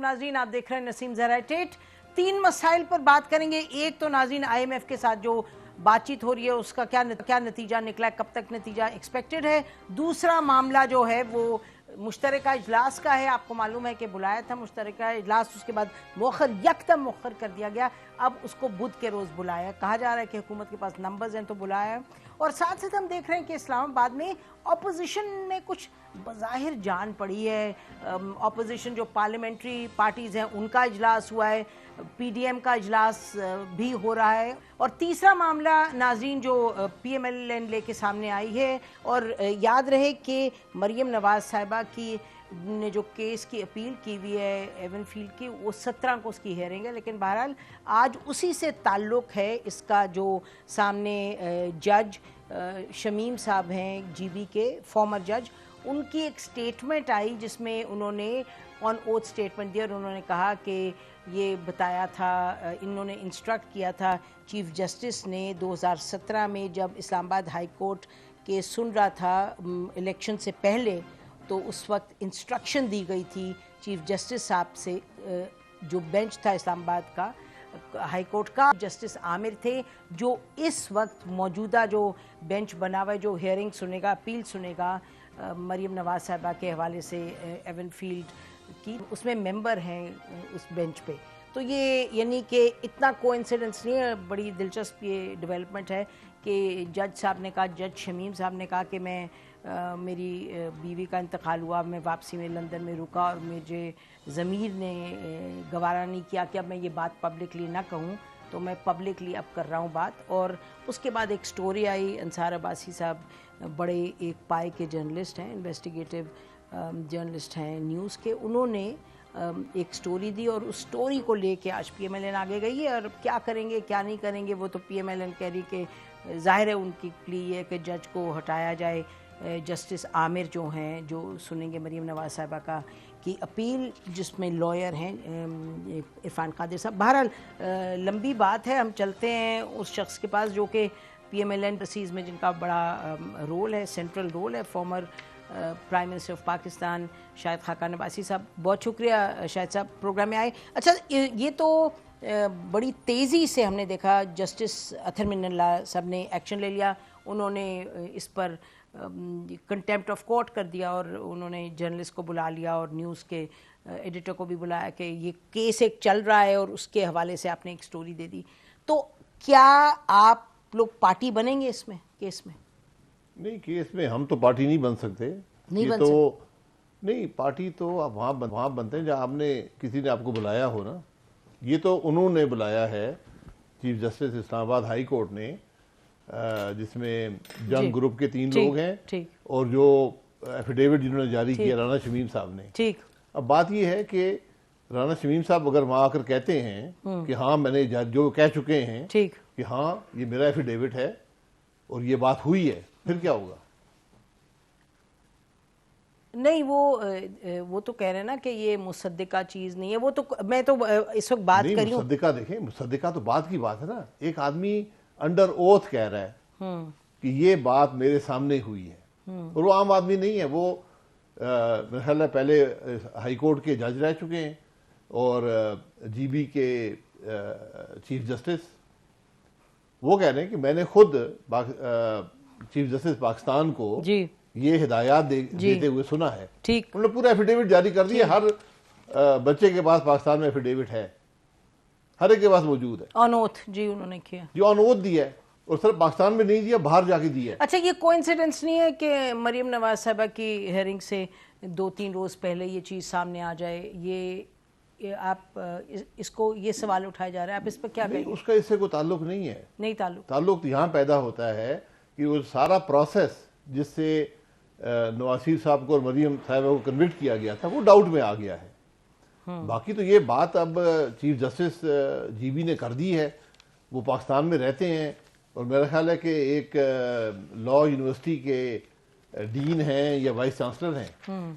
नाजरीन आप देख रहे हैं नसीम ज़राए-टेट। 3 मसाइल पर बात करेंगे। एक तो नाजरीन IMF के साथ जो बातचीत हो रही है उसका क्या नतीजा निकला, कब तक नतीजा एक्सपेक्टेड है। दूसरा मामला जो है वो मुश्तरका इजलास का है। आपको मालूम है कि बुलाया था मुश्तरका इजलास, उसके बाद यकदम मुअख्खर कर दिया गया। अब उसको बुध के रोज़ बुलाया, कहा जा रहा है कि हुकूमत के पास नंबर्स हैं तो बुलाया है। और साथ साथ हम देख रहे हैं कि इस्लामाबाद में अपोजिशन में कुछ बज़ाहिर जान पड़ी है। अपोजिशन जो पार्लियामेंट्री पार्टीज़ हैं उनका इजलास हुआ है, PDM का इजलास भी हो रहा है। और तीसरा मामला नाज़रीन जो PMLN लेके सामने आई है, और याद रहे कि मरीम नवाज़ साहिबा की ने जो केस की अपील की हुई है एवनफील्ड की, वो 17 को उसकी हेयरिंग है। लेकिन बहरहाल आज उसी से ताल्लुक़ है इसका। जो सामने जज शमीम साहब हैं GB के फॉर्मर जज, उनकी एक स्टेटमेंट आई जिसमें उन्होंने ऑन ओथ स्टेटमेंट दिया और उन्होंने कहा कि ये बताया था, इन्होंने इंस्ट्रक्ट किया था चीफ जस्टिस ने 2017 में जब इस्लामाबाद हाई कोर्ट केस सुन रहा था इलेक्शन से पहले, तो उस वक्त इंस्ट्रक्शन दी गई थी चीफ जस्टिस साहब से। जो बेंच था इस्लामाबाद का हाई कोर्ट का, जस्टिस आमिर थे, जो इस वक्त मौजूदा जो बेंच बना हुआ है जो हेयरिंग सुनेगा, अपील सुनेगा मरीम नवाज़ साहिबा के हवाले से एवनफील्ड की, उसमें मेंबर हैं उस बेंच पे। तो ये यानी कि इतना कोइंसिडेंस नहीं है। बड़ी दिलचस्प ये डेवलपमेंट है कि जज साहब ने कहा, जज शमीम साहब ने कहा कि मैं मेरी बीवी का इंतकाल हुआ, मैं वापसी में लंदन में रुका और मुझे ज़मीर ने गवारा नहीं किया कि अब मैं ये बात पब्लिकली ना कहूँ, तो मैं पब्लिकली अब कर रहा हूँ बात। और उसके बाद एक स्टोरी आई, अंसार अब्बासी साहब बड़े एक पाए के जर्नलिस्ट हैं, इन्वेस्टिगेटिव जर्नलिस्ट हैं न्यूज़ के, उन्होंने एक स्टोरी दी और उस स्टोरी को लेके आज PMLN आगे गई है। और क्या करेंगे क्या नहीं करेंगे वो तो PMLN कह रही कि जाहिर है उनकी प्ली है कि जज को हटाया जाए। जस्टिस आमिर जो हैं, जो सुनेंगे मरीम नवाज़ साहिबा का की अपील, जिसमें लॉयर हैं इरफान कादिर साहब। बहरहाल लंबी बात है, हम चलते हैं उस शख्स के पास जो कि PMLN प्रोसीज में जिनका बड़ा रोल है, सेंट्रल रोल है, former prime minister of Pakistan Shahid Khaqan Abbasi साहब। बहुत शुक्रिया शाहिद साहब प्रोग्राम में आए। अच्छा, ये तो बड़ी तेज़ी से हमने देखा, जस्टिस अथर मिन्नल्ला साहब ने एक्शन ले लिया, उन्होंने इस पर कंटेम्प्ट ऑफ कोर्ट कर दिया और उन्होंने जर्नलिस्ट को बुला लिया और न्यूज़ के एडिटर को भी बुलाया कि ये केस एक चल रहा है और उसके हवाले से आपने एक स्टोरी दे दी। तो क्या आप लोग पार्टी बनेंगे इसमें केस में? नहीं, केस में हम तो पार्टी नहीं बन सकते। नहीं, पार्टी तो आप वहाँ बनते हैं जहाँ आपने किसी ने आपको बुलाया हो ना। ये तो उन्होंने बुलाया है, chief justice Islamabad high court ने, जिसमें जंग ग्रुप के 3 लोग हैं और जो एफिडेविट जिन्होंने जारी किया राना शमीम साहब ने। ठीक, अब बात ये है कि राना शमीम साहब अगर वहाँ आकर कहते हैं कि हाँ मैंने जो कह चुके हैं कि हाँ ये मेरा एफिडेविट है और ये बात हुई है, फिर क्या होगा? नहीं, वो तो कह रहे हैं ना कि ये मुसद्दिका चीज नहीं है। वो तो मैं तो इस वक्त बात कर रही हूँ। मुसद्दिका देखें, मुसद्दिका तो बात की बात है ना। एक आदमी अंडर ओथ कह रहा है कि ये बात मेरे सामने हुई है, और वो आम आदमी नहीं है। वो मेरे ख्याल है पहले हाई कोर्ट के जज रह चुके हैं और GB के चीफ जस्टिस। वो कह रहे हैं कि मैंने खुद चीफ जस्टिस पाकिस्तान को ये हिदायत देते हुए सुना है। ठीक, उन्होंने पूरा एफिडेविट जारी कर दिया। हर बच्चे के पास पाकिस्तान में एफिडेविट है, हर एक के पास मौजूद है। ऑन ओथ जी उन्होंने किया, जो ऑन ओथ दिया है, और सिर्फ पाकिस्तान में नहीं दिया, बाहर जाके दिया है। अच्छा, ये कोइंसिडेंस नहीं है कि मरीम नवाज साहिबा की हेयरिंग से 2-3 रोज पहले ये चीज सामने आ जाए? ये आप इसको ये सवाल उठाया जा रहा है, आप इस पर क्या कहेंगे? उसका इससे कोई ताल्लुक नहीं है। नहीं, ताल्लुक यहाँ पैदा होता है कि वो सारा प्रोसेस जिससे नवासीर साहब को और मरीम साहिबा को कन्विक्ट किया गया था वो डाउट में आ गया है। बाकी तो ये बात अब चीफ जस्टिस GB ने कर दी है। वो पाकिस्तान में रहते हैं और मेरा ख्याल है कि एक लॉ यूनिवर्सिटी के डीन हैं या वाइस चांसलर हैं।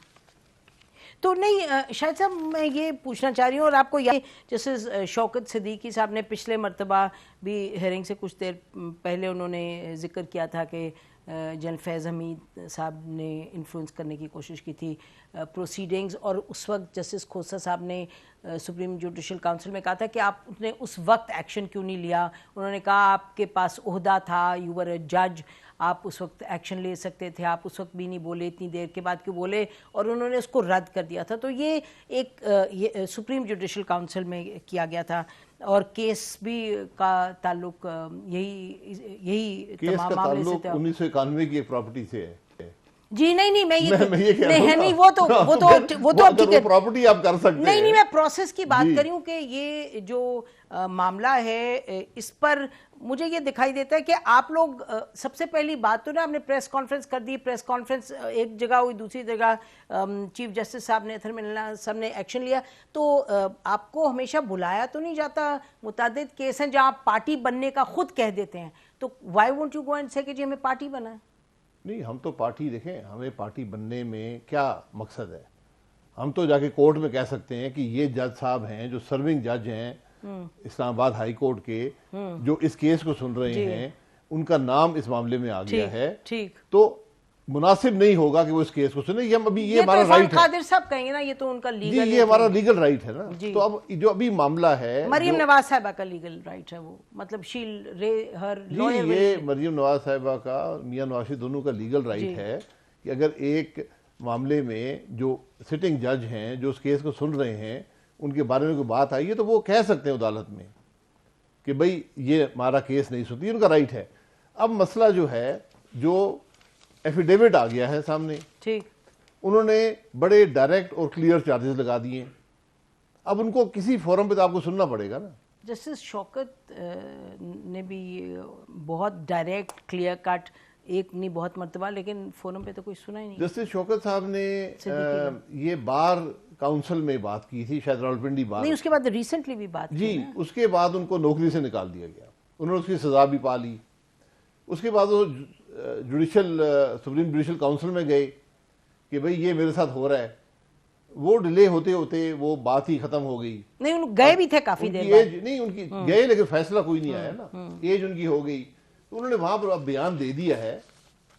तो नहीं शायद साहब, मैं ये पूछना चाह रही हूँ, और आपको जैसे शौकत सिद्दीकी साहब ने पिछले मरतबा भी हेयरिंग से कुछ देर पहले उन्होंने जिक्र किया था कि जनरल फैज़ हमीद साहब ने इन्फ्लुएंस करने की कोशिश की थी प्रोसीडिंग्स, और उस वक्त जस्टिस खोसा साहब ने सुप्रीम जुडिशल काउंसिल में कहा था कि आपने उस वक्त एक्शन क्यों नहीं लिया। उन्होंने कहा आपके पास ओहदा था, यू वर अ जज, आप उस वक्त एक्शन ले सकते थे, आप उस वक्त भी नहीं बोले, इतनी देर के बाद क्यों बोले, और उन्होंने उसको रद्द कर दिया था। तो ये एक सुप्रीम जुडिशल काउंसिल में किया गया था, और केस भी का ताल्लुक यही केस तमाम का मामले से ताल्लुक था। 1991 की एक प्रॉपर्टी से है। जी नहीं नहीं, मैं ये कह रहा हूं नहीं ना। नहीं, वो तो अब ठीक है, प्रॉपर्टी आप कर सकते नहीं हैं। नहीं, मैं प्रोसेस की बात जी। कर रही हूँ कि ये जो मामला है इस पर मुझे ये दिखाई देता है कि आप लोग सबसे पहली बात तो ना आपने प्रेस कॉन्फ्रेंस कर दी, प्रेस कॉन्फ्रेंस एक जगह हुई, दूसरी जगह चीफ जस्टिस साहब ने, अथर मिल्ला साहब ने एक्शन लिया, तो आपको हमेशा बुलाया तो नहीं जाता? मुतादिद केस हैं जहाँ आप पार्टी बनने का खुद कह देते हैं, तो why won't you go and say कि जी हमें पार्टी बना है? नहीं, हम तो पार्टी, देखें हमें पार्टी बनने में क्या मकसद है। हम तो जाके कोर्ट में कह सकते हैं कि ये जज साहब हैं जो सर्विंग जज हैं इस्लामाबाद हाई कोर्ट के, जो इस केस को सुन रहे हैं, उनका नाम इस मामले में आ गया है, ठीक, तो मुनासिब नहीं होगा कि वो इस केस को सुने। ये हम अभी, ये तो हमारा राइट है। कादिर साहब कहेंगे ना, ये तो उनका जी, लीगल, ये हमारा लीगल राइट है ना। तो अब जो अभी मामला है, मरियम नवाज साहिबा का लीगल राइट है, वो मतलब शील रे हर लॉयर, ये मरियम नवाज साहिबा का, मियां नवाज शरीफ दोनों का लीगल राइट है कि अगर एक मामले में जो सिटिंग जज हैं जो उस केस को सुन रहे हैं उनके बारे में कोई बात आई है, तो वो कह सकते हैं अदालत में कि भाई ये हमारा केस नहीं सुनती, उनका राइट है। अब मसला जो है, जो एफिडेविट आ गया है सामने, ठीक, उन्होंने बड़े डायरेक्ट और क्लियर चार्जेस लगा दिए। अब उनको किसी फोरम पे तो आपको सुनना पड़ेगा ना। जस्टिस शौकत ने भी बहुत डायरेक्ट क्लियर कट, एक नहीं बहुत मर्तबा, लेकिन फोरम पे तो कोई सुना ही नहीं। जस्टिस शौकत साहब ने ये बार काउंसिल में बात की थी, शायद रावलपिंडी बार, नहीं उसके बाद रिसेंटली भी बात जी, उसके बाद उनको नौकरी से निकाल दिया गया, उन्होंने उसकी सजा भी पा ली। उसके बाद वो सुप्रीम जुडिशल काउंसिल में गए कि भाई ये मेरे साथ हो रहा है, वो डिले होते होते वो बात ही खत्म हो गई। नहीं, उन गए भी थे काफी देर बाद, नहीं उनकी गए, लेकिन फैसला कोई नहीं आया ना, एज उनकी हो गई, तो उन्होंने वहां पर अब बयान दे दिया है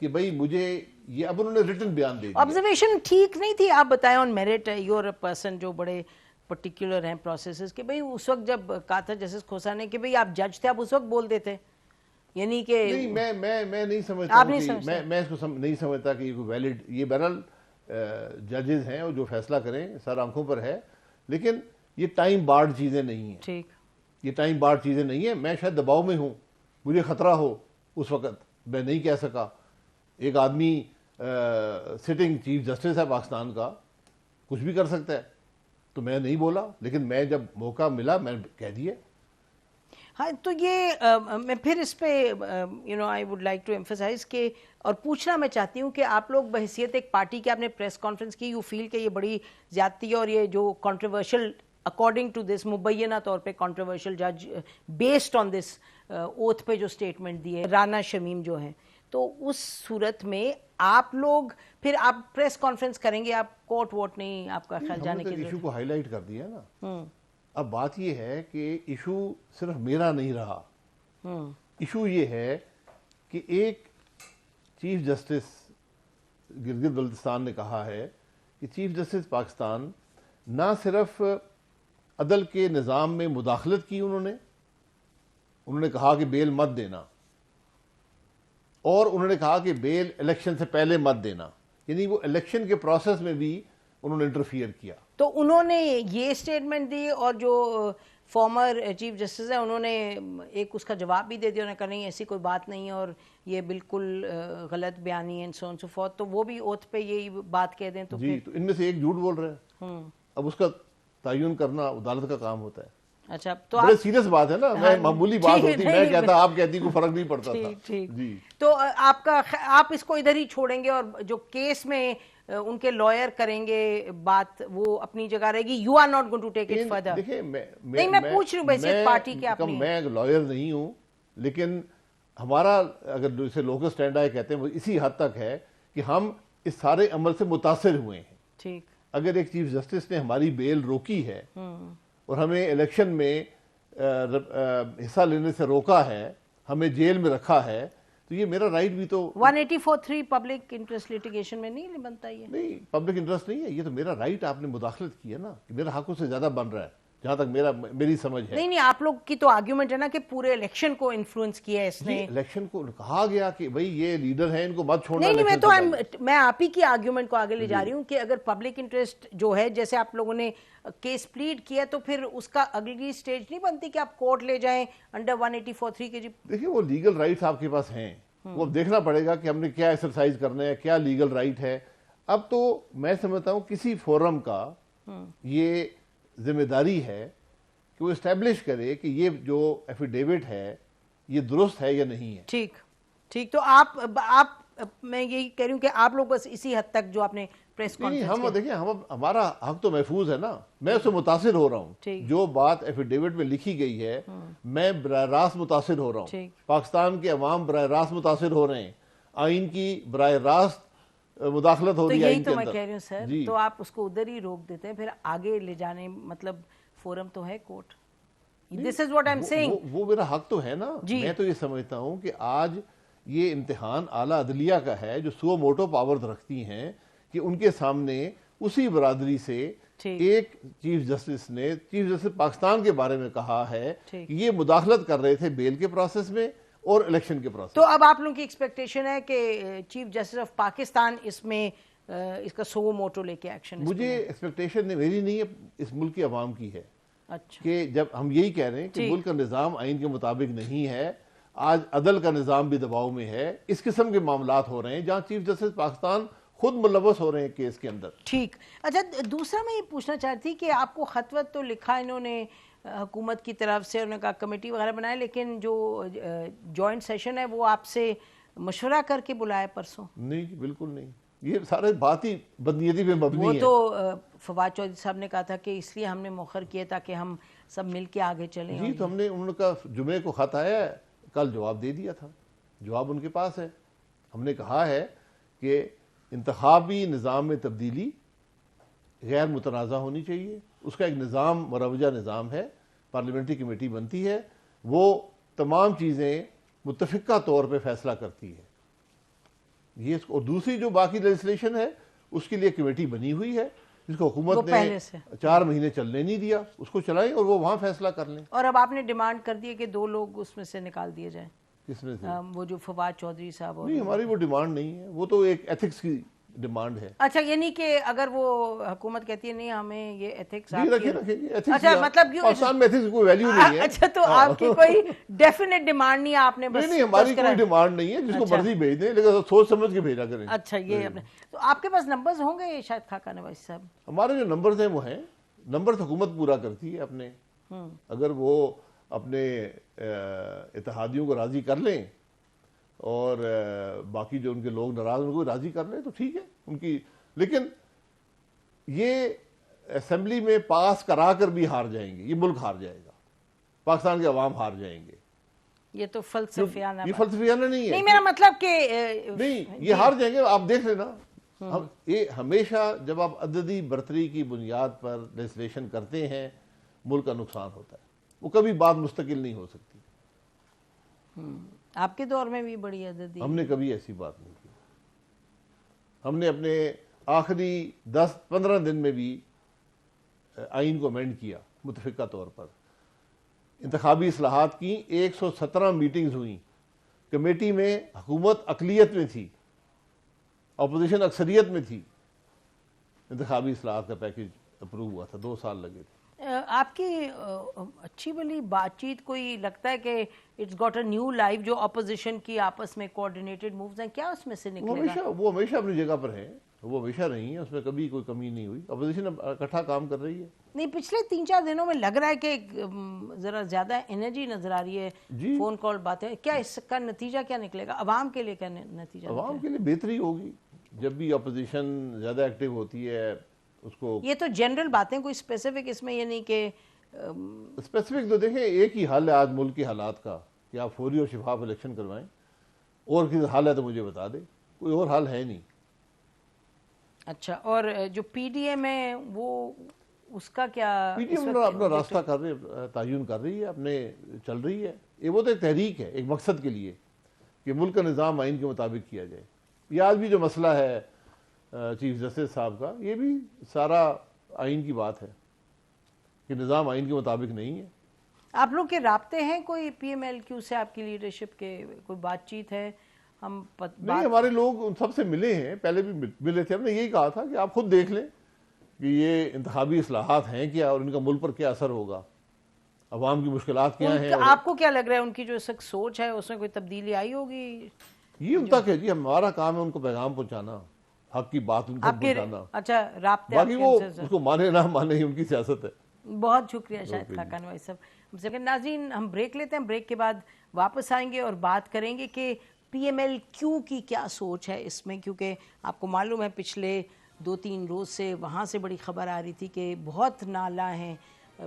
कि भाई मुझे ये, अब उन्होंने रिटन बयान दे दिया। ऑब्जर्वेशन ठीक नहीं थी, आप बताएं on merit, you're a person जो बड़े पर्टिकुलर हैं प्रोसेसेस के, भाई उस वक्त जब कहा था जस्टिस खोसा ने कि भाई आप जज थे, आप उस वक्त बोल देते, यानी कि नहीं, मैं नहीं समझता, आप नहीं समझता, मैं इसको नहीं समझता कि ये वैलिड, ये बहरहाल जजेस हैं और जो फैसला करें सर आंखों पर है, लेकिन ये टाइम बार्ड चीजें नहीं है। ठीक, ये टाइम बार्ड चीजें नहीं है। मैं शायद दबाव में हूं, मुझे खतरा हो, उस वक्त मैं नहीं कह सका। एक आदमी सिटिंग चीफ जस्टिस है पाकिस्तान का, कुछ भी कर सकता है, तो मैं नहीं बोला, लेकिन मैं जब मौका मिला मैं कह दिया। हाँ, तो ये मैं फिर इस पे I would like to emphasise के, और पूछना मैं चाहती हूँ कि आप लोग बहैसियत एक पार्टी के, आपने प्रेस कॉन्फ्रेंस की, यू फील कि ये बड़ी ज्यादती है, और ये जो कंट्रोवर्शियल, अकॉर्डिंग टू दिस मुबैना तौर पे कंट्रोवर्शियल जज, बेस्ड ऑन दिस ओथ पे जो स्टेटमेंट दिए राना शमीम जो हैं, तो उस सूरत में आप लोग फिर आप प्रेस कॉन्फ्रेंस करेंगे, आप कोर्ट वोट नहीं आपका ख्याल जाने के इशू को हाईलाइट कर दिया ना। अब बात यह है कि इशू सिर्फ मेरा नहीं रहा, इशू ये है कि एक चीफ जस्टिस गिलगित बल्तिस्तान ने कहा है कि चीफ जस्टिस पाकिस्तान ना सिर्फ अदल के निज़ाम में मुदाखलत की, उन्होंने कहा कि बेल मत देना, और उन्होंने कहा कि बेल इलेक्शन से पहले मत देना, यानी वो इलेक्शन के प्रोसेस में भी उन्होंने इंटरफियर किया। तो उन्होंने ये स्टेटमेंट दी, और जो फॉर्मर चीफ जस्टिस है उन्होंने एक उसका जवाब भी दे दिया, उन्होंने कहा नहीं ऐसी कोई बात नहीं है और ये बिल्कुल गलत बयानी है, सो ऑन सो फॉर्थ। तो वो भी ओथ पे यही बात कह दें तो जी, तो इनमें से एक झूठ बोल रहे हैं, अब उसका तयन करना अदालत का काम होता है। अच्छा, तो बड़े सीरियस बात है ना, मैं मामूली बात होती, मैं कहता आप कहती कोई फर्क नहीं पड़ता था। ठीक जी, तो आप इसको इधर ही छोड़ेंगे, और जो केस में उनके लॉयर करेंगे बात, वो अपनी जगह रहेगी, you are not going to take it further. देखिए मैं पूछ रही हूँ वैसे पार्टी के अपनी, मैं लॉयर नहीं हूँ, लेकिन हमारा अगर जैसे लोकल स्टैंड आए कहते हैं वो इसी हद तक है कि हम इस सारे अमल से मुतासिर हुए हैं। ठीक, अगर एक चीफ जस्टिस ने हमारी बेल रोकी है और हमें इलेक्शन में हिस्सा लेने से रोका है, हमें जेल में रखा है, तो तो ये मेरा राइट भी तो 184(3) पब्लिक इंटरेस्ट लिटिगेशन में नहीं बनता ये। नहीं, पब्लिक इंटरेस्ट नहीं है, ये तो मेरा राइट आपने मुदाखलत की है ना, कि मेरा हक उससे ज्यादा बन रहा है जहां तक मेरी समझ है। नहीं, आप लोग की तो आर्ग्यूमेंट है ना कि पूरे इलेक्शन को इन्फ्लुएंस किया है इसने। इलेक्शन को कहा गया कि भाई ये लीडर है, इनको मत छोड़ना। नहीं, मैं आप ही की आर्ग्यूमेंट को आगे ले जा रही हूँ कि अगर पब्लिक इंटरेस्ट जो है, जैसे आप लोगों ने केस प्लीड किया, तो फिर उसका अगली स्टेज नहीं बनती कि आप कोर्ट ले जाएं अंडर 184(3) के। देखिए वो लीगल राइट्स आपके पास हैं, वो अब देखना पड़ेगा कि हमने क्या एक्सरसाइज करना है, क्या लीगल राइट है। अब तो मैं समझता हूँ किसी फोरम का ये जिम्मेदारी है कि वो इस्टेब्लिश करे कि ये जो एफिडेविट है ये दुरुस्त है या नहीं है। ठीक। तो आप मैं यही कह रही हूँ कि आप लोग बस इसी हद तक जो आपने प्रेस कॉन्फ्रेंस हम देखिए, हम हमारा हक तो महफूज है ना, मैं उससे मुतासिर हो रहा हूँ। जो बात एफिडेविट में लिखी गई है मैं बराह रास्त मुतासिर हो रहा हूँ, पाकिस्तान के अवाम बराह रास्त मुतासिर हो रहे हैं, आइन की बराह रास्त मुदाखलत हो रही है। यही तो मैं कह रही हूँ सर, तो आप उसको उधर ही रोक देते हैं, फिर आगे ले जाने मतलब फोरम तो है court. This is what I am saying. वो मेरा हक तो है ना। मैं तो ये समझता हूँ कि आज ये इम्तिहान आला अदलिया का है जो सुओ मोटो पावर रखती हैं कि उनके सामने उसी बरादरी से एक चीफ जस्टिस पाकिस्तान के बारे में कहा है कि ये मुदाखलत कर रहे थे बेल के प्रोसेस में और इलेक्शन के प्रोसेस। तो अब आप लोगों की एक्सपेक्टेशन है कि चीफ जस्टिस ऑफ पाकिस्तान इसमें इसका सुओ मोटो लेके एक्शन। मुझे एक्सपेक्टेशन मेरी नहीं है, इस मुल्क की आवाम की है। अच्छा, कि जब हम यही कह रहे हैं कि मुल्क का निज़ाम आइन के मुताबिक नहीं है, आज अदल का निज़ाम भी दबाव में है, इस किस्म के मामलात हो रहे हैं जहां चीफ जस्टिस पाकिस्तान खुद मुलव्वस हो रहे हैं केस के अंदर। ठीक। अच्छा, दूसरा मैं ये पूछना चाहती थी कि आपको खतवत तो लिखा इन्होंने हुकूमत की तरफ से, उन्होंने कहा कमेटी वगैरह बनाए, लेकिन जो जॉइंट सेशन है वो आपसे मशवरा करके बुलाया परसों? नहीं, बिल्कुल नहीं, ये सारे बात ही बदनीयती पे मबनी है। वो तो फवाद चौधरी साहब ने कहा था कि इसलिए हमने मुखर किया ताकि हम सब मिल के आगे चलें। जी, तो हमने उनका जुमे को खत आया है, कल जवाब दे दिया था, जवाब उनके पास है। हमने कहा है कि इंतखाबी निज़ाम में तब्दीली गैर मुतनाज़ा होनी चाहिए, उसका एक निज़ाम मुरवजा निज़ाम है, पार्लियामेंट्री कमेटी बनती है, वो तमाम चीज़ें मुत्तफ़िक़ा तौर पर फैसला करती है ये। और दूसरी जो बाकी लेजिस्लेशन है उसके लिए कमेटी बनी हुई है जिसको हुकूमत ने 4 महीने चलने नहीं दिया, उसको चलाएं और वो वहाँ फैसला कर लें। और अब आपने डिमांड कर दी है कि 2 लोग उसमें से निकाल दिए जाएं। किसमें से? वो जो फवाद चौधरी साहब। नहीं, हमारी वो डिमांड नहीं है, वो तो एक एथिक्स की डिमांड है। अच्छा, ये नहीं कि अगर वो हुकूमत कहती है नहीं हमें ये एथिक्स रखेंगे। अच्छा, मतलब पाकिस्तान में एथिक्स कोई वैल्यू नहीं है। अच्छा, तो आपकी कोई डेफिनेट डिमांड नहीं है, आपने बस नहीं, हमारी कोई डिमांड नहीं है, जिसको मर्जी भेज दें, लेकिन सोच समझ के भेजा करें। अच्छा, ये अपने तो आपके पास नंबर्स होंगे शायद खाका नवाज साहब? हमारे जो नंबर्स हैं वो हैं, नंबर तो हुकूमत पूरा करती है अपने। अगर वो अपने इत्तेहादियों को राजी कर लें और बाकी जो उनके लोग नाराज उनको राजी कर लें तो ठीक है उनकी, लेकिन ये असेंबली में पास करा कर भी हार जाएंगे, ये मुल्क हार जाएगा, पाकिस्तान के अवाम हार जाएंगे। ये तो फलसफियाना, ये फलसफियाना नहीं है। नहीं, मेरा मतलब कि नहीं, ये हार जाएंगे, आप देख लेना। हम ये हमेशा जब आप अददी बरतरी की बुनियाद पर लेजिस्लेशन करते हैं मुल्क का नुकसान होता है, वो कभी बात मुस्तकिल नहीं हो सकती। आपके दौर में भी बड़ी अददी, हमने कभी ऐसी बात नहीं की। हमने अपने आखिरी 10-15 दिन में भी आइन को अमेंड किया मुतफिका तौर पर, इंतखाबी इस्लाहात की 117 मीटिंग्स हुई, कमेटी में हुकूमत अकलियत में थी, अपोजिशन अक्सरियत में थी, इंतखाबी इस्लाहात का पैकेज अप्रूव हुआ था, 2 साल लगे थे। आपकी अच्छी भली बातचीत कोई लगता है कि it's got a new life, जो अपोजिशन की आपस में कोऑर्डिनेटेड मूव्स हैं, क्या उसमें से निकलेगा? वो हमेशा अपनी जगह पर है, वो हमेशा रही है, उसमें कभी कोई कमी नहीं हुई, अपोजिशन इकट्ठा काम कर रही है। नहीं, पिछले 3-4 दिनों में लग रहा है कि जरा ज्यादा एनर्जी नजर आ रही है, फोन कॉल बातें, क्या इसका नतीजा क्या निकलेगा अवाम के लिए? क्या नतीजा? अवाम के लिए बेहतरी होगी जब भी अपोजिशन ज्यादा एक्टिव होती है उसको। ये तो जनरल बातें, कोई स्पेसिफिक इसमें ये नहीं कि स्पेसिफिक तो देखें, एक ही हल है आज मुल्क की हालात का कि आप फौरी और शिफाफ इलेक्शन करवाएं, और किसी हल है तो मुझे बता दे, कोई और हल है नहीं। अच्छा, और जो पीडीएम है वो उसका क्या? पीडीएम अपना रास्ता कर रही है, तायुन कर रही है, अपने चल रही है, ये वो तो एक तहरीक है एक मकसद के लिए, कि मुल्क का निज़ाम आइन के मुताबिक किया जाए। ये आज भी जो मसला है चीफ जस्टिस साहब का, ये भी सारा आइन की बात है कि निज़ाम आइन के मुताबिक नहीं है। आप लोग के राब्ते हैं कोई PMLQ से, आपकी लीडरशिप के कोई बातचीत है? हम नहीं, हमारे लोग उन सबसे मिले हैं, पहले भी मिले थे। हमने यही कहा था कि आप खुद देख लें कि ये इंतखाबी इस्लाहात हैं क्या और इनका मुल्क पर क्या असर होगा, अवाम की मुश्किलात क्या हैं। आपको क्या लग रहा है उनकी जो सोच है उसमें कोई तब्दीली आई होगी? ये उन तक है जी, हमारा काम है उनको पैगाम पहुंचाना, हक की बात उनको पहुंचाना। अच्छा, राब्ते बाकी वो उसको माने ना माने ही उनकी सियासत है। बहुत शुक्रिया शाहिद खाकान भाई साहब हमसे। नाज़रीन, हम ब्रेक लेते हैं, ब्रेक के बाद वापस आएंगे और बात करेंगे कि PMLQ की क्या सोच है इसमें, क्योंकि आपको मालूम है पिछले 2-3 रोज़ से वहाँ से बड़ी खबर आ रही थी कि बहुत नाला हैं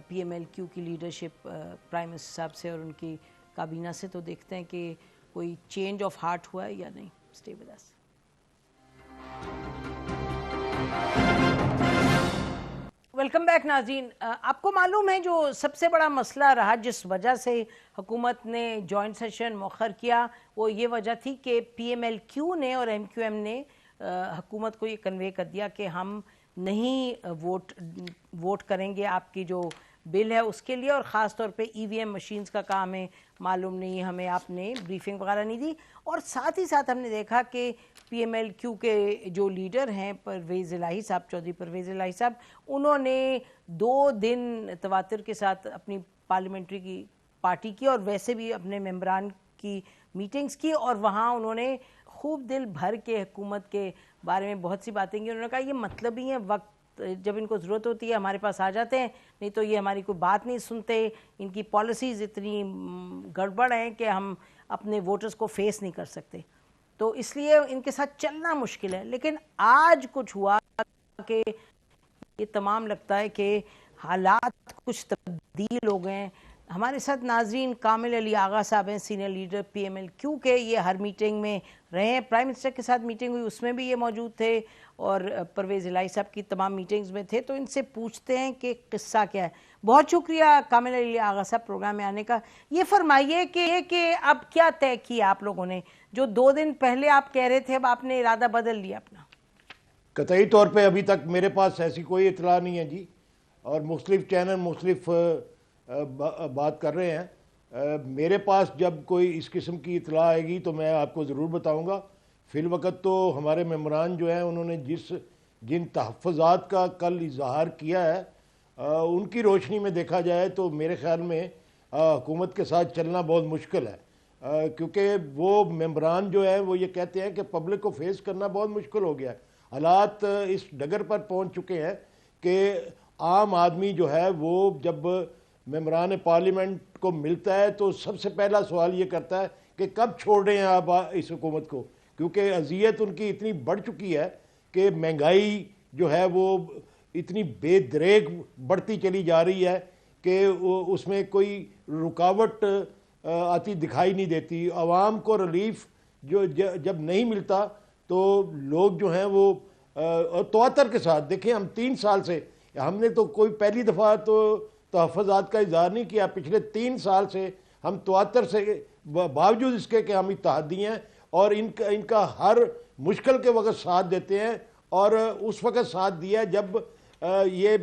PMLQ की लीडरशिप प्राइम मिनिस्टर साहब से और उनकी काबीना से। तो देखते हैं कि कोई चेंज ऑफ हार्ट हुआ है या नहीं। Stay with us. Welcome back नाज़रीन। आपको मालूम है जो सबसे बड़ा मसला रहा जिस वजह से हुकूमत ने जॉइंट सेशन मौखर किया, वो ये वजह थी कि PMLQ ने और MQM ने हुकूमत को ये कन्वे कर दिया कि हम नहीं वोट करेंगे आपकी जो बिल है उसके लिए, और ख़ास तौर पे EVM मशीन्स का काम है, मालूम नहीं हमें, आपने ब्रीफिंग वगैरह नहीं दी। और साथ ही साथ हमने देखा कि PMLQ के जो लीडर हैं परवेज़ इलाही साहब, चौधरी परवेज़ इलाही साहब, उन्होंने 2 दिन तवातर के साथ अपनी पार्लियामेंट्री की पार्टी की और वैसे भी अपने मेंबरान की मीटिंग्स की, और वहाँ उन्होंने खूब दिल भर के हुकूमत के बारे में बहुत सी बातें की। उन्होंने कहा ये मतलब ही है, वक्त जब इनको ज़रूरत होती है हमारे पास आ जाते हैं, नहीं तो ये हमारी कोई बात नहीं सुनते, इनकी पॉलिसीज़ इतनी गड़बड़ हैं कि हम अपने वोटर्स को फेस नहीं कर सकते, तो इसलिए इनके साथ चलना मुश्किल है। लेकिन आज कुछ हुआ कि ये तमाम लगता है कि हालात कुछ तब्दील हो गए हैं। हमारे साथ नाजरीन कामिल अली आगा साहब हैं, सीनियर लीडर PMLQ के। ये हर मीटिंग में रहे हैं, प्राइम मिनिस्टर के साथ मीटिंग हुई उसमें भी ये मौजूद थे और परवेज़ इलाही साहब की तमाम मीटिंग्स में थे। तो इनसे पूछते हैं कि किस्सा क्या है। बहुत शुक्रिया कामिल अली आगा साहब प्रोग्राम में आने का। ये फरमाइए कि अब क्या तय किया आप लोगों ने? जो 2 दिन पहले आप कह रहे थे, अब आपने इरादा बदल लिया अपना? कतई तौर पे अभी तक मेरे पास ऐसी कोई इतला नहीं है जी, और मुख्तलिफ चैनल मुख्तलिफ बात कर रहे हैं। मेरे पास जब कोई इस किस्म की इतला आएगी तो मैं आपको ज़रूर बताऊंगा। फ़िल वक़्त तो हमारे मेम्बरान जो हैं उन्होंने जिन तहफ़्फ़ुज़ात का कल इजहार किया है, उनकी रोशनी में देखा जाए तो मेरे ख़्याल में हुकूमत के साथ चलना बहुत मुश्किल है, क्योंकि वो मेम्बरान जो है वो ये कहते हैं कि पब्लिक को फेस करना बहुत मुश्किल हो गया है। हालात इस डगर पर पहुंच चुके हैं कि आम आदमी जो है वो जब मेम्बरान पार्लियामेंट को मिलता है तो सबसे पहला सवाल ये करता है कि कब छोड़ रहे हैं आप इस हुकूमत को, क्योंकि अजियत उनकी इतनी बढ़ चुकी है कि महंगाई जो है वो इतनी बेदरेग बढ़ती चली जा रही है कि उसमें कोई रुकावट आती दिखाई नहीं देती। आवाम को रिलीफ जो जब नहीं मिलता तो लोग जो हैं वो तवातर के साथ, देखिए हम 3 साल से, हमने तो कोई पहली दफ़ा तो तहफ़्फ़ुज़ात का इज़हार नहीं किया, पिछले 3 साल से हम तवातर से बावजूद इसके कि हम इत्तेहादी हैं और इनका हर मुश्किल के वक्त साथ देते हैं, और उस वक्त साथ दिया जब ये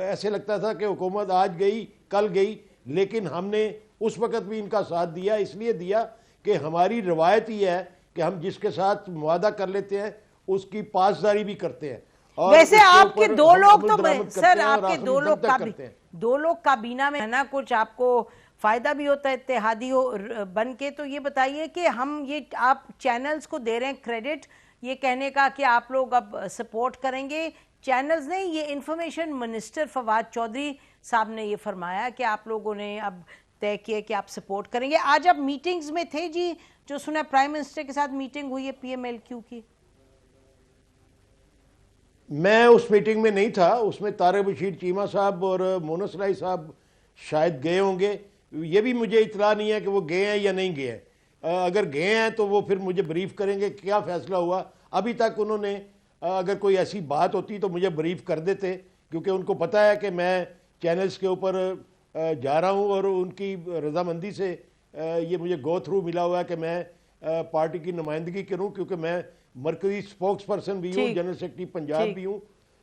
ऐसे लगता था कि हुकूमत आज गई कल गई, लेकिन हमने उस वक्त भी इनका साथ दिया। इसलिए दिया कि हमारी रवायत ही है कि हम जिसके साथ मुआदा कर लेते हैं उसकी पासदारी भी करते हैं। और वैसे आपके 2 लोग तो सर, आपके 2 लोग काबीना में है ना, कुछ आपको फायदा भी होता है इत्तेहादी हो बन के। तो ये बताइए कि हम ये आप चैनल्स को दे रहे हैं क्रेडिट ये कहने का कि आप लोग अब सपोर्ट करेंगे, चैनल्स ने, ये इंफॉर्मेशन मिनिस्टर फवाद चौधरी साहब ने ये फरमाया कि आप लोगों ने अब तय किया कि आप सपोर्ट करेंगे। आज आप मीटिंग्स में थे जी, जो सुना प्राइम मिनिस्टर के साथ मीटिंग हुई है PMLQ की? मैं उस मीटिंग में नहीं था, उसमें तारिक बशीर चीमा साहब और मोनस राय साहब शायद गए होंगे। ये भी मुझे इतला नहीं है कि वो गए हैं या नहीं गए हैं। अगर गए हैं तो वो फिर मुझे ब्रीफ करेंगे क्या फ़ैसला हुआ। अभी तक उन्होंने अगर कोई ऐसी बात होती तो मुझे ब्रीफ कर देते, क्योंकि उनको पता है कि मैं चैनल्स के ऊपर जा रहा हूँ और उनकी रजामंदी से ये मुझे गो थ्रू मिला हुआ है कि मैं पार्टी की नुमाइंदगी करूं, क्योंकि मैं मरकजी स्पोक्स पर्सन भी हूं, ठीक। जनरल सेक्रेटरी पंजाब ठीक। भी हूं,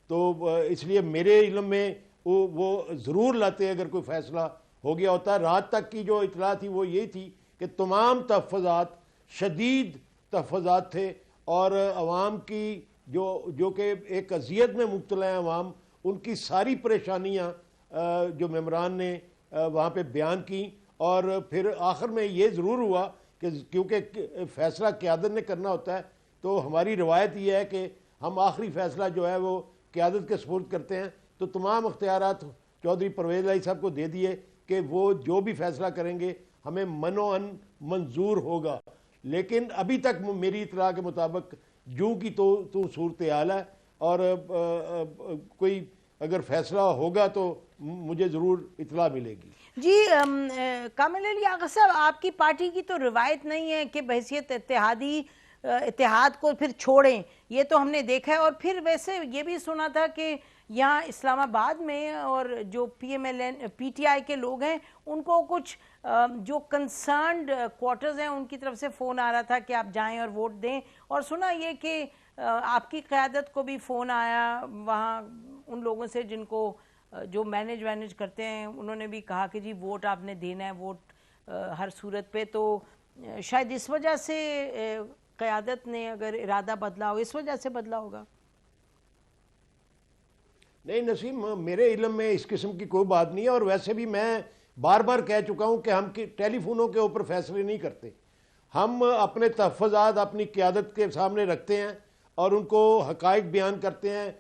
तो इसलिए मेरे इल्म में वो ज़रूर लाते अगर कोई फैसला हो गया होता। रात तक की जो इतला थी वो ये थी कि तमाम तहफ़्फ़ुज़ात, शदीद तहफ़्फ़ुज़ात थे, और अवाम की जो कि एक अजियत में मुब्तला है अवाम, उनकी सारी परेशानियाँ जो मेम्बरान ने वहाँ पे बयान की। और फिर आखिर में ये ज़रूर हुआ कि क्योंकि फ़ैसला क़यादत ने करना होता है, तो हमारी रवायत ये है कि हम आखिरी फ़ैसला जो है वो क़यादत के सुपुर्द करते हैं। तो तमाम अख्तियारात चौधरी परवेज़ इलाही साहब को दे दिए कि वो जो भी फ़ैसला करेंगे हमें मनोअन मंजूर होगा। लेकिन अभी तक मेरी इतला के मुताबिक जूँ की तो सूरत हाल है, और कोई अगर फैसला होगा तो मुझे ज़रूर इतला मिलेगी। जी कामिल अली आगा साहब, आपकी पार्टी की तो रिवायत नहीं है कि बहैसियत इत्तेहाद को फिर छोड़ें, ये तो हमने देखा है। और फिर वैसे ये भी सुना था कि यहाँ इस्लामाबाद में और जो PMLN PTI के लोग हैं उनको कुछ जो कंसर्न्ड क्वार्टर्स हैं उनकी तरफ से फ़ोन आ रहा था कि आप जाएं और वोट दें। और सुना ये कि आपकी क़यादत को भी फ़ोन आया वहाँ उन लोगों से जिनको जो मैनेज करते हैं, उन्होंने भी कहा कि जी वोट आपने देना है, वोट हर सूरत पे। तो शायद इस वजह से क़यादत ने अगर इरादा बदला हो, इस वजह से बदला होगा। नहीं नसीम, मेरे इल्म में इस किस्म की कोई बात नहीं है। और वैसे भी मैं बार बार कह चुका हूं कि हम टेलीफोनों के ऊपर फैसले नहीं करते। हम अपने तहफ़्फ़ुज़ात अपनी क़यादत के सामने रखते हैं और उनको हक़ाइक़ बयान करते हैं,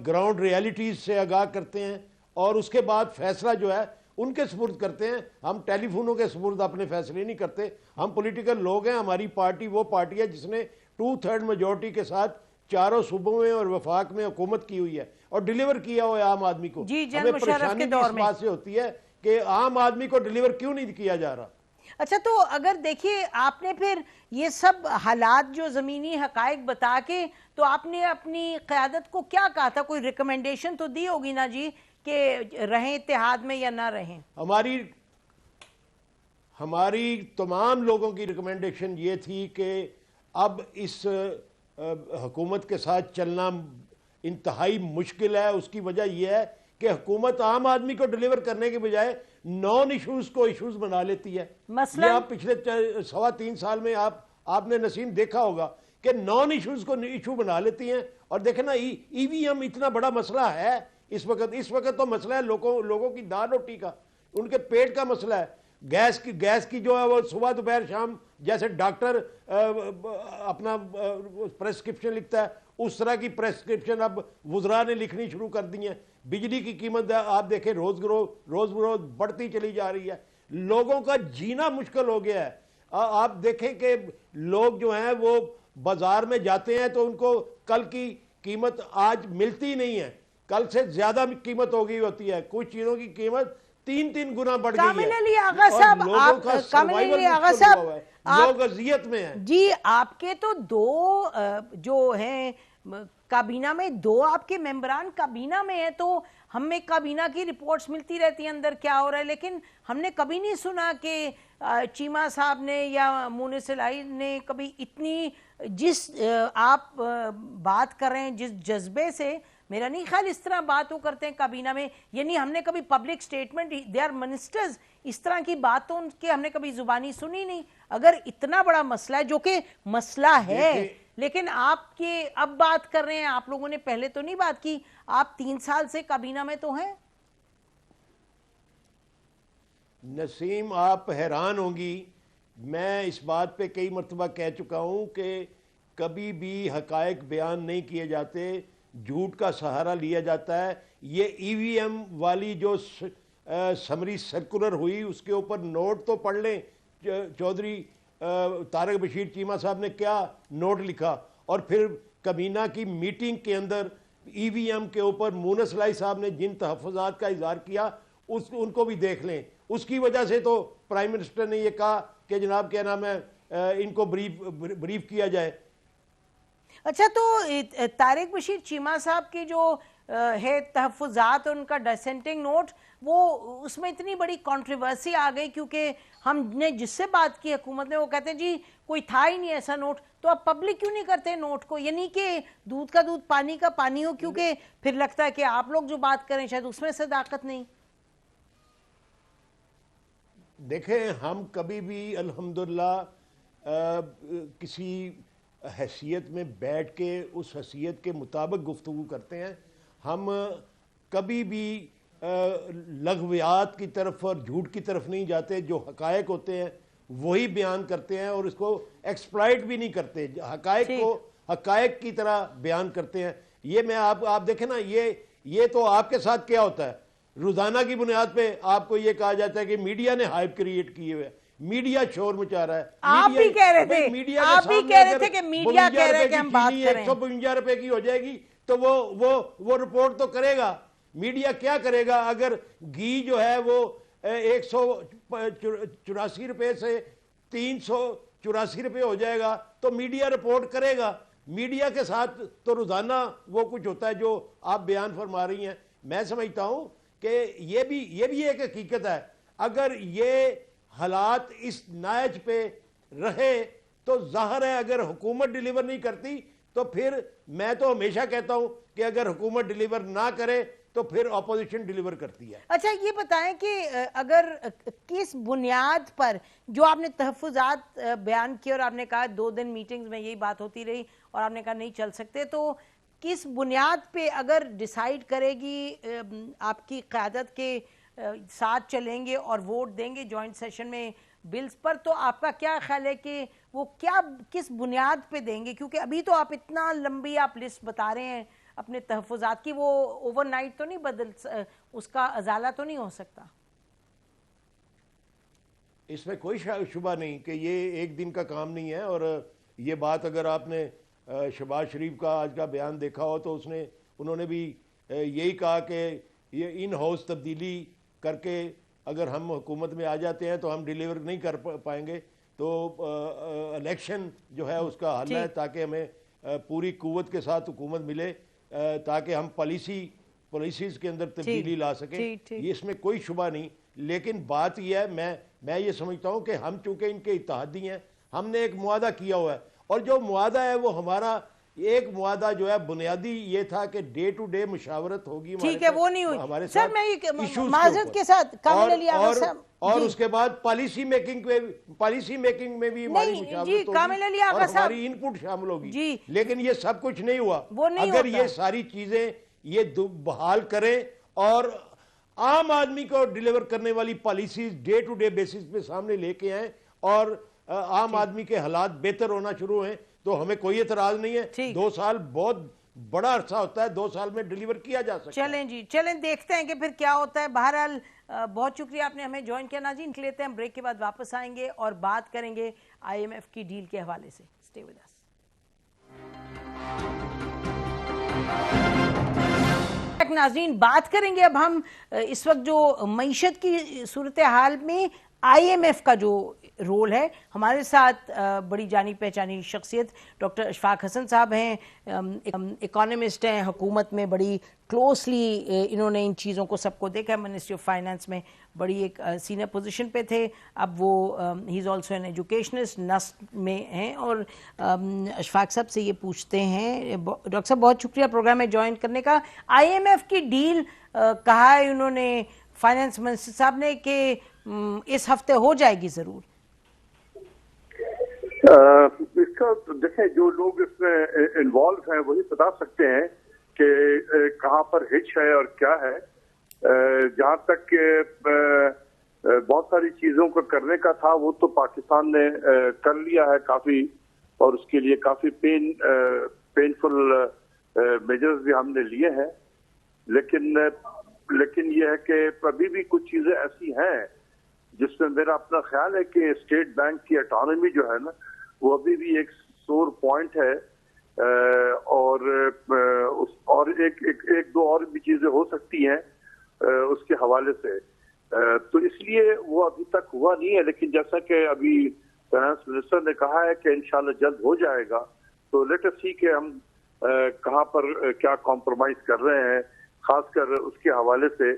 ग्राउंड रियलिटीज़ से आगाह करते हैं, और उसके बाद फ़ैसला जो है उनके सुपुर्द करते हैं। हम टेलीफोनों के सुपुर्द अपने फैसले नहीं करते। हम पॉलिटिकल लोग हैं। हमारी पार्टी वो पार्टी है जिसने 2/3 मेजॉरिटी के साथ चारों सूबों में और वफाक में हुकूमत की हुई है और डिलीवर किया हुआ है आम आदमी को। जी, हमें परेशानी इस बात से होती है कि आम आदमी को डिलीवर क्यों नहीं किया जा रहा। अच्छा, तो अगर देखिए आपने फिर ये सब हालात जो ज़मीनी हक़ाइक़ बता के, तो आपने अपनी क़यादत को क्या कहा था? कोई रिकमेंडेशन तो दी होगी ना जी कि रहें इत्तेहाद में या ना रहें? हमारी तमाम लोगों की रिकमेंडेशन ये थी कि अब इस हुकूमत के साथ चलना इंतहाई मुश्किल है। उसकी वजह यह है कि हुकूमत आम आदमी को डिलीवर करने के बजाय नॉन इशूज़ को इशूज़ बना लेती है। ये आप पिछले 3.25 साल में आपने नसीम देखा होगा कि नॉन इशूज़ को इशू बना लेती हैं। और देखें ना, EVM इतना बड़ा मसला है इस वक्त तो मसला है लोगों की दाल रोटी का, उनके पेट का मसला है। गैस की जो है वो सुबह दोपहर शाम, जैसे डॉक्टर अपना प्रेस्क्रिप्शन लिखता है उस तरह की प्रेस्क्रिप्शन अब वुज़रा ने लिखनी शुरू कर दी है। बिजली की कीमत आप देखें रोज बरोज बढ़ती चली जा रही है। लोगों का जीना मुश्किल हो गया है। आप देखें कि लोग जो हैं वो बाजार में जाते हैं तो उनको कल की कीमत आज मिलती नहीं है, कल से ज्यादा कीमत हो गई होती है। कुछ चीजों की कीमत 3-3 गुना बढ़ गई है। कामिल अली आगा साहब, लोग अजियत में हैं। जी, आपके तो दो जो हैं काबीना में, दो आपके मेंबरान काबीना में है, तो हमें काबीना की रिपोर्ट्स मिलती रहती हैं अंदर क्या हो रहा है, लेकिन हमने कभी नहीं सुना कि चीमा साहब ने या मुनिस इलाही ने कभी इतनी जिस आप बात कर रहे हैं जिस जज्बे से, मेरा नहीं ख्याल इस तरह बात वो करते हैं काबीना में। यानी हमने कभी public statement, they are ministers, इस तरह की बात तो उनके हमने कभी जुबानी सुनी नहीं। अगर इतना बड़ा मसला है, जो कि मसला है, लेकिन आप ये अब बात कर रहे हैं, आप लोगों ने पहले तो नहीं बात की। आप 3 साल से काबीना में तो हैं। नसीम, आप हैरान होंगी, मैं इस बात पे कई मरतबा कह चुका हूं कि कभी भी हकायक बयान नहीं किए जाते, झूठ का सहारा लिया जाता है। ये EVM वाली जो समरी सर्कुलर हुई उसके ऊपर नोट तो पढ़ लें, चौधरी तारक बशीर चीमा साहब ने क्या नोट लिखा, और फिर कबीना की मीटिंग के अंदर EVM के ऊपर मुनिस इलाही साहब ने जिन तहफ़्फ़ुज़ात का इज़हार किया उनको भी देख लें। उसकी वजह से तो प्राइम मिनिस्टर ने ये कहा कि जनाब क्या नाम है, इनको ब्रीफ किया जाए। अच्छा, तो तारिक बशीर चीमा साहब की जो है तहफ़्फ़ुज़ात, उनका डिसेंटिंग नोट, वो उसमें इतनी बड़ी कंट्रोवर्सी आ गई क्योंकि हमने जिससे बात की हुकूमत ने, वो कहते हैं जी कोई था ही नहीं ऐसा नोट, तो आप पब्लिक क्यों नहीं करते नोट को? यानी कि दूध का दूध पानी का पानी हो, क्योंकि फिर लगता है कि आप लोग जो बात करें शायद उसमें सदाकत नहीं। देखें, हम कभी भी अल्हम्दुलिल्लाह किसी हैसियत में बैठ के उस हैसियत के मुताबिक गुफ्तगू करते हैं। हम कभी भी लग़वियात की तरफ और झूठ की तरफ नहीं जाते। जो हकायक होते हैं वही बयान करते हैं और इसको एक्सप्लॉइट भी नहीं करते। हकायक को हकायक की तरह बयान करते हैं। ये मैं आप देखें ना, ये तो आपके साथ क्या होता है, रोजाना की बुनियाद पे आपको ये कहा जाता है कि मीडिया ने हाइप क्रिएट किए हुए, मीडिया शोर मचा रहा है। आप भी कह रहे थे, आप भी कह रहे थे कि मीडिया कह रहा है कि हम बात करें। 152 रुपए की हो जाएगी तो वो रिपोर्ट तो करेगा। मीडिया क्या करेगा? अगर घी जो है वो 184 रुपए से 384 रुपए हो जाएगा तो मीडिया रिपोर्ट करेगा। मीडिया के साथ तो रोजाना वो कुछ होता है जो आप बयान फरमा रही हैं। मैं समझता हूं कि ये भी एक हकीकत है। अगर ये हालात इस नायज पे रहे तो जाहिर है अगर हुकूमत डिलीवर नहीं करती तो फिर मैं तो हमेशा कहता हूं कि अगर हुकूमत डिलीवर ना करे तो फिर ऑपोजिशन डिलीवर करती है। अच्छा, ये बताएं कि अगर किस बुनियाद पर, जो आपने तहफ़्फ़ुज़ात बयान किए और आपने कहा 2 दिन मीटिंग्स में यही बात होती रही और आपने कहा नहीं चल सकते, तो किस बुनियाद पे अगर डिसाइड करेगी आपकी क़यादत के साथ चलेंगे और वोट देंगे जॉइंट सेशन में बिल्स पर, तो आपका क्या ख्याल है कि वो किस बुनियाद पे देंगे? क्योंकि अभी तो आप इतना लंबी आप लिस्ट बता रहे हैं अपने तहफ़्फ़ुज़ात की, वो ओवरनाइट तो नहीं उसका अजाला तो नहीं हो सकता? इसमें कोई शुबा नहीं कि ये एक दिन का काम नहीं है। और ये बात अगर आपने शहबाज शरीफ का आज का बयान देखा हो तो उन्होंने भी यही कहा कि ये इन हाउस तब्दीली करके अगर हम हुकूमत में आ जाते हैं तो हम डिलीवर नहीं कर पाएंगे, तो इलेक्शन जो है उसका हल है ताकि हमें पूरी कुव्वत के साथ हुकूमत मिले, ताकि हम पॉलिसीज के अंदर तब्दीली ला सकें। ये इसमें कोई शुबा नहीं। लेकिन बात यह है, मैं ये समझता हूँ कि हम चूंकि इनके इत्तेहादी हैं, हमने एक मुआदा किया हुआ है और जो मुआदा है वो हमारा एक मुआदा जो है बुनियादी ये था कि डे टू डे मुशावरत होगी। ठीक है, वो नहीं हुई हमारे सर। मैं माजरत के साथ कामिल अली आगा साहब, और उसके बाद पॉलिसी मेकिंग में भी हमारी मुशावरत होगी और हमारी इनपुट शामिल होगी। लेकिन ये सब कुछ नहीं हुआ। अगर ये सारी चीजें ये बहाल करें और आम आदमी को डिलीवर करने वाली policies day to day basis पे सामने लेके आए और आम आदमी के हालात बेहतर होना शुरू हैं तो हमें कोई एतराज नहीं है। 2 साल बहुत बड़ा अरसा होता है, 2 साल में डिलीवर किया जा सकता है। चलें जी, चलें देखते हैं कि फिर क्या होता है। बहरहाल बहुत शुक्रिया आपने हमें ज्वाइन किया। नाज़रीन, लेते हैं ब्रेक के बाद वापस आएंगे और बात करेंगे IMF की डील के हवाले से। Stay with us. नाज़रीन, बात करेंगे अब हम इस वक्त जो मईशत की सूरत हाल में IMF का जो रोल है। हमारे साथ बड़ी जानी पहचानी शख्सियत डॉक्टर अशफाक हसन साहब हैं, इकोनॉमिस्ट हैं, हुकूमत में बड़ी क्लोजली इन्होंने इन चीज़ों को सबको देखा है। मिनिस्ट्री ऑफ फाइनेंस में बड़ी एक सीनियर पोजीशन पे थे, अब वो ही इज़ ऑल्सो एन एजुकेशनिस्ट, नस्ट में हैं। और अशफाक साहब से ये पूछते हैं, डॉक्टर साहब बहुत शुक्रिया प्रोग्राम में ज्वाइन करने का। IMF की डील कहा है उन्होंने, फाइनेंस मिनिस्टर साहब ने, कि इस हफ्ते हो जाएगी ज़रूर। इसका देखें, जो लोग इसमें इन्वॉल्व हैं वही बता सकते हैं कि कहाँ पर हिच है और क्या है। जहाँ तक बहुत सारी चीजों को करने का था वो तो पाकिस्तान ने कर लिया है काफी, और उसके लिए काफी पेनफुल मेजर्स भी हमने लिए हैं। लेकिन यह है कि अभी भी कुछ चीजें ऐसी हैं जिसमें मेरा अपना ख्याल है कि स्टेट बैंक की ऑटोनॉमी जो है ना, वो अभी भी एक सोर पॉइंट है। और एक दो और भी चीजें हो सकती हैं उसके हवाले से। तो इसलिए वो अभी तक हुआ नहीं है। लेकिन जैसा कि अभी फाइनेंस मिनिस्टर ने कहा है कि इंशाल्लाह जल्द हो जाएगा, तो लेट अस सी कि हम कहाँ पर क्या कॉम्प्रोमाइज कर रहे हैं खासकर उसके हवाले से,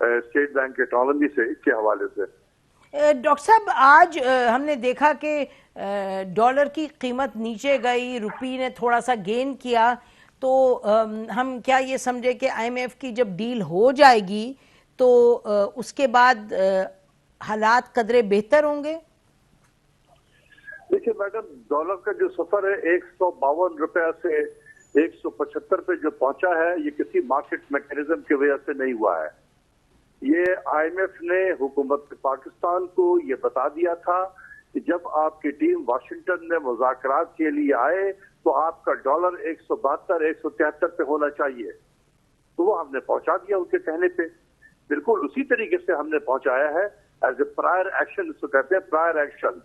स्टेट बैंक इकोनॉमी से के हवाले से। डॉक्टर साहब, आज हमने देखा कि डॉलर की कीमत नीचे गई, रुपये ने थोड़ा सा गेन किया, तो हम क्या ये समझे कि आईएमएफ की जब डील हो जाएगी तो उसके बाद हालात कदरे बेहतर होंगे? देखिए मैडम, डॉलर का जो सफर है 152 रुपया से 175 पे जो पहुंचा है, ये किसी मार्केट मैकेनिज्म की वजह से नहीं हुआ है। ये आईएमएफ ने हुकूमत पाकिस्तान को ये बता दिया था कि जब आपकी टीम वाशिंगटन में मुज़ाकरात के लिए आए तो आपका डॉलर 172 173 पे होना चाहिए। तो वो हमने पहुंचा दिया उनके कहने पे। बिल्कुल उसी तरीके से हमने पहुंचाया है एज ए प्रायर एक्शन, इसको कहते हैं प्रायर एक्शन।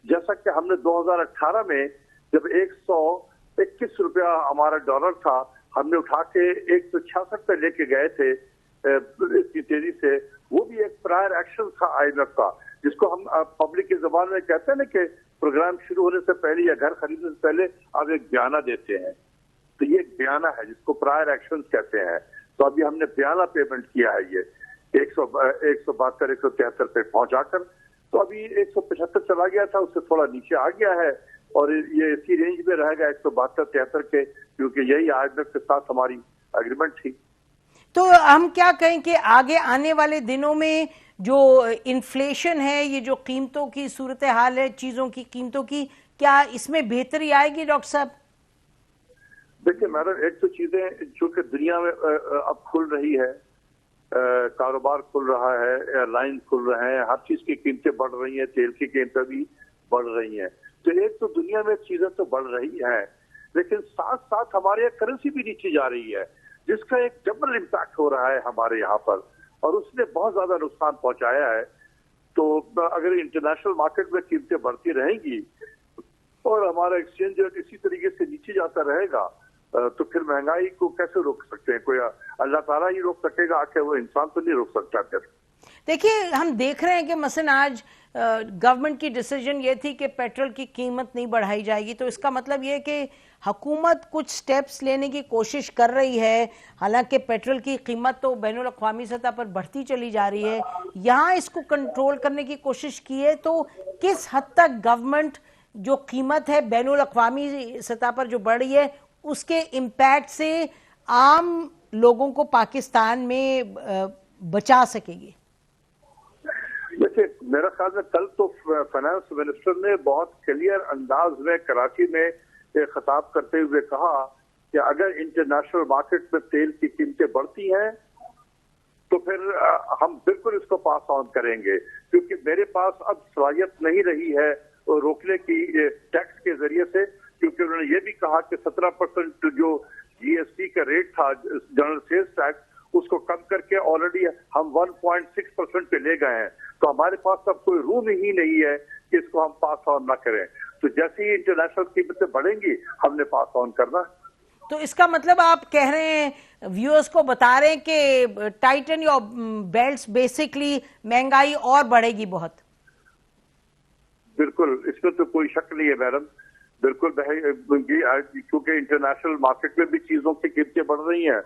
जैसा कि हमने 2018 में जब 121 रुपया हमारा डॉलर था, हमने उठा के 166 पे लेके गए थे इतनी तेजी से, वो भी एक प्रायर एक्शन था आईएमएफ का, जिसको हम पब्लिक की जबान में कहते हैं ना कि प्रोग्राम शुरू होने से पहले या घर खरीदने से पहले आप एक बयाना देते हैं। तो ये एक बयाना है जिसको प्रायर एक्शन कहते हैं। तो अभी हमने बयाना पेमेंट किया है ये 172 173 पे पहुंचाकर। तो अभी 175 चला गया था, उससे थोड़ा नीचे आ गया है और ये इसी रेंज में रहेगा 172 73 के, क्योंकि यही आईएमएफ के साथ हमारी एग्रीमेंट थी। तो हम क्या कहें कि आगे आने वाले दिनों में जो इन्फ्लेशन है, ये जो कीमतों की सूरत हाल है, चीजों की कीमतों की, क्या इसमें बेहतरी आएगी डॉक्टर साहब? देखिए मैडम, एक तो चीजें जो कि दुनिया में अब खुल रही है, कारोबार खुल रहा है, एयरलाइन खुल रहे हैं, हर चीज की कीमतें बढ़ रही हैं, तेल की कीमतें भी बढ़ रही हैं। तो एक तो दुनिया में चीजें तो बढ़ रही हैं, लेकिन साथ साथ हमारे यहाँ करेंसी भी नीचे जा रही है, जिसका एक डबल इम्पैक्ट हो रहा है हमारे यहाँ पर, और उसने बहुत ज्यादा नुकसान पहुंचाया है। तो अगर इंटरनेशनल मार्केट में कीमतें बढ़ती रहेंगी और हमारा एक्सचेंज रेट इसी तरीके से नीचे जाता रहेगा, तो फिर महंगाई को कैसे रोक सकते हैं? कोई अल्लाह ताला ही रोक सकेगा, आके वो इंसान तो नहीं रोक सकता। फिर देखिए, हम देख रहे हैं कि मसलन आज गवर्नमेंट की डिसीजन ये थी कि पेट्रोल की कीमत नहीं बढ़ाई जाएगी, तो इसका मतलब ये कि हुकूमत कुछ स्टेप्स लेने की कोशिश कर रही है। हालांकि पेट्रोल की कीमत तो बैनुल अक़वामी सतह पर बढ़ती चली जा रही है, यहाँ इसको कंट्रोल करने की कोशिश की है। तो किस हद तक गवर्नमेंट जो कीमत है बैनुल अक़वामी सतह पर जो बढ़ रही है, उसके इम्पैक्ट से आम लोगों को पाकिस्तान में बचा सकेगी? देखिए, मेरा ख्याल में कल तो फाइनेंस मिनिस्टर ने बहुत क्लियर अंदाज में कराची में खिताब करते हुए कहा कि अगर इंटरनेशनल मार्केट में तेल की कीमतें बढ़ती हैं तो फिर हम बिल्कुल इसको पास ऑन करेंगे, क्योंकि मेरे पास अब सलाहियत नहीं रही है रोकने की टैक्स के जरिए से। क्योंकि उन्होंने ये भी कहा कि 17% जो जीएसटी का रेट था, जनरल सेल्स टैक्स, उसको कम करके ऑलरेडी हम 1.6% पे ले गए हैं। तो हमारे पास अब कोई रूम ही नहीं है कि इसको हम पास ऑन ना करें। तो जैसे ही इंटरनेशनल कीमतें बढ़ेंगी, हमने पास ऑन करना। तो इसका मतलब आप कह रहे हैं, व्यूअर्स को बता रहे हैं कि टाइटन योर बेल्ट्स, बेसिकली महंगाई और बढ़ेगी बहुत? बिल्कुल, इसमें तो कोई शक नहीं है मैडम, बिल्कुल। क्योंकि इंटरनेशनल मार्केट में भी चीजों की कीमतें बढ़ रही हैं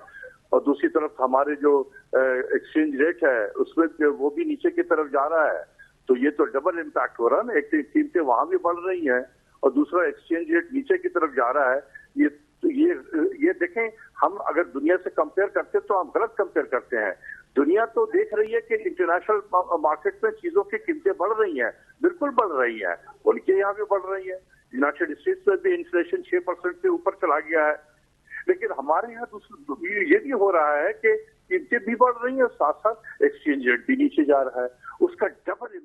और दूसरी तरफ हमारे जो एक्सचेंज रेट है उसमें वो भी नीचे की तरफ जा रहा है। तो ये तो डबल इम्पैक्ट हो रहा है ना, एक कीमतें वहां भी बढ़ रही हैं और दूसरा एक्सचेंज रेट नीचे की तरफ जा रहा है। ये देखें, हम अगर दुनिया से कंपेयर करते तो हम गलत कंपेयर करते हैं। दुनिया तो देख रही है कि इंटरनेशनल मार्केट में चीजों की कीमतें बढ़ रही हैं, बिल्कुल बढ़ रही हैं, उनके यहाँ भी बढ़ रही है। यूनाइटेड स्टेट्स में भी इन्फ्लेशन 6% से ऊपर चला गया है, लेकिन हमारे यहाँ ये भी हो रहा है कि कीमतें भी बढ़ रही हैं, साथ साथ एक्सचेंज रेट भी नीचे जा रहा है। उसका डबल